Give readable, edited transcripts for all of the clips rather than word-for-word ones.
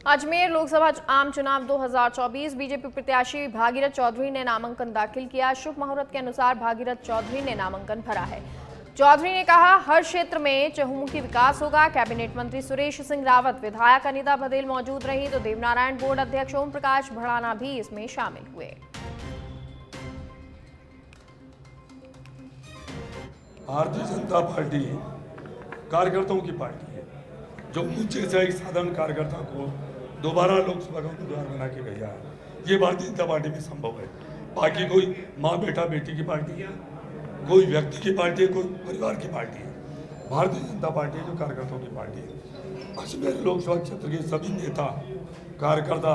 अजमेर लोकसभा आम चुनाव 2024 बीजेपी प्रत्याशी भागीरथ चौधरी ने नामांकन दाखिल किया। शुभ मुहूर्त के अनुसार भागीरथ चौधरी ने नामांकन भरा है। चौधरी ने कहा, हर क्षेत्र में चहुमुखी विकास होगा। कैबिनेट मंत्री सुरेश सिंह रावत, विधायक अनीता बघेल मौजूद रही तो देवनारायण बोर्ड अध्यक्ष ओम प्रकाश भड़ाना भी इसमें शामिल हुए। भारतीय जनता पार्टी कार्यकर्ताओं की पार्टी है, जो मुझे जैसा एक साधारण कार्यकर्ता को दोबारा लोकसभा का उम्मीदवार बना के भेजा है। ये भारतीय जनता पार्टी में संभव है। बाकी कोई माँ बेटा बेटी की पार्टी है, कोई व्यक्ति की पार्टी है, कोई परिवार की पार्टी है। भारतीय जनता पार्टी जो कार्यकर्ताओं की पार्टी है। अजमेर लोकसभा क्षेत्र के सभी नेता कार्यकर्ता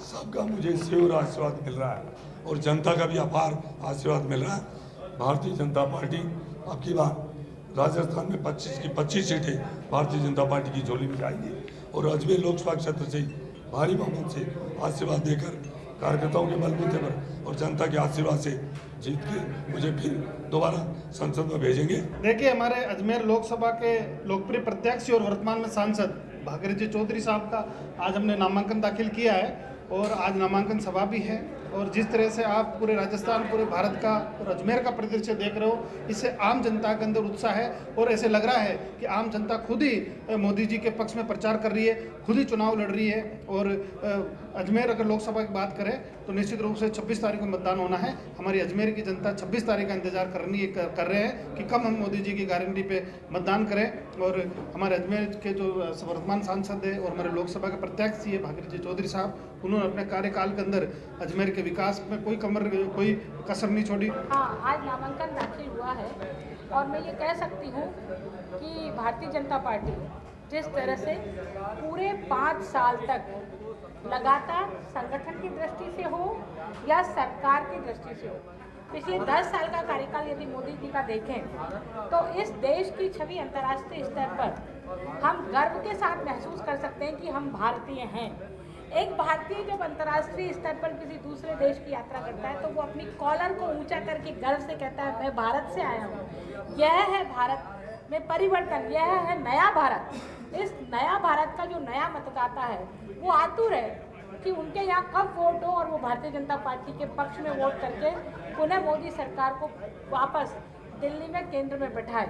सबका मुझे सेवा आशीर्वाद मिल रहा है और जनता का भी अपार आशीर्वाद मिल रहा है। भारतीय जनता पार्टी अब की बार राजस्थान में 25 की 25 सीटें भारतीय जनता पार्टी की झोली में जाएंगी और अजमेर लोकसभा क्षेत्र से भारी बहुमत से आशीर्वाद देकर कार्यकर्ताओं के बलबूते पर और जनता के आशीर्वाद से जीत के मुझे फिर दोबारा संसद में भेजेंगे। देखिए, हमारे अजमेर लोकसभा के लोकप्रिय प्रत्याशी और वर्तमान में सांसद भागीरथ चौधरी साहब का आज हमने नामांकन दाखिल किया है और आज नामांकन सभा भी है। और जिस तरह से आप पूरे राजस्थान, पूरे भारत का और अजमेर का परिदृश्य देख रहे हो, इससे आम जनता के अंदर उत्साह है और ऐसे लग रहा है कि आम जनता खुद ही मोदी जी के पक्ष में प्रचार कर रही है, खुद ही चुनाव लड़ रही है। और अजमेर अगर लोकसभा की बात करें तो निश्चित रूप से 26 तारीख को मतदान होना है। हमारी अजमेर की जनता 26 तारीख का इंतजार कर रहे हैं कि कब हम मोदी जी की गारंटी पे मतदान करें। और हमारे अजमेर के जो वर्तमान सांसद है और हमारे लोकसभा के प्रत्याशी है भागीरथ चौधरी साहब, उन्होंने अपने कार्यकाल के अंदर अजमेर के विकास में कोई कसर नहीं छोड़ी। हाँ, आज नामांकन दाखिल हुआ है और मैं ये कह सकती हूँ कि भारतीय जनता पार्टी जिस तरह से पूरे 5 साल तक लगातार संगठन की दृष्टि से हो या सरकार की दृष्टि से हो, पिछले 10 साल का कार्यकाल यदि मोदी जी का देखें तो इस देश की छवि अंतर्राष्ट्रीय स्तर पर हम गर्व के साथ महसूस कर सकते हैं कि हम भारतीय हैं। एक भारतीय जब अंतर्राष्ट्रीय स्तर पर किसी दूसरे देश की यात्रा करता है तो वो अपनी कॉलर को ऊंचा करके गर्व से कहता है, मैं भारत से आया हूँ। यह है भारत में परिवर्तन, यह है नया भारत। इस नया भारत का जो नया मतदाता है वो आतुर है कि उनके यहाँ कब वोट हो और वो भारतीय जनता पार्टी के पक्ष में वोट करके पुनः मोदी सरकार को वापस दिल्ली में केंद्र में बैठाए।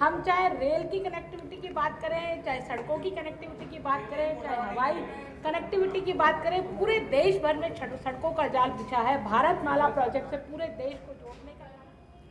हम चाहे रेल की कनेक्टिविटी की बात करें, चाहे सड़कों की कनेक्टिविटी की बात करें, चाहे हवाई कनेक्टिविटी की बात करें, पूरे देश भर में सड़कों का जाल बिछा है। भारतमाला प्रोजेक्ट से पूरे देश को जोड़ने का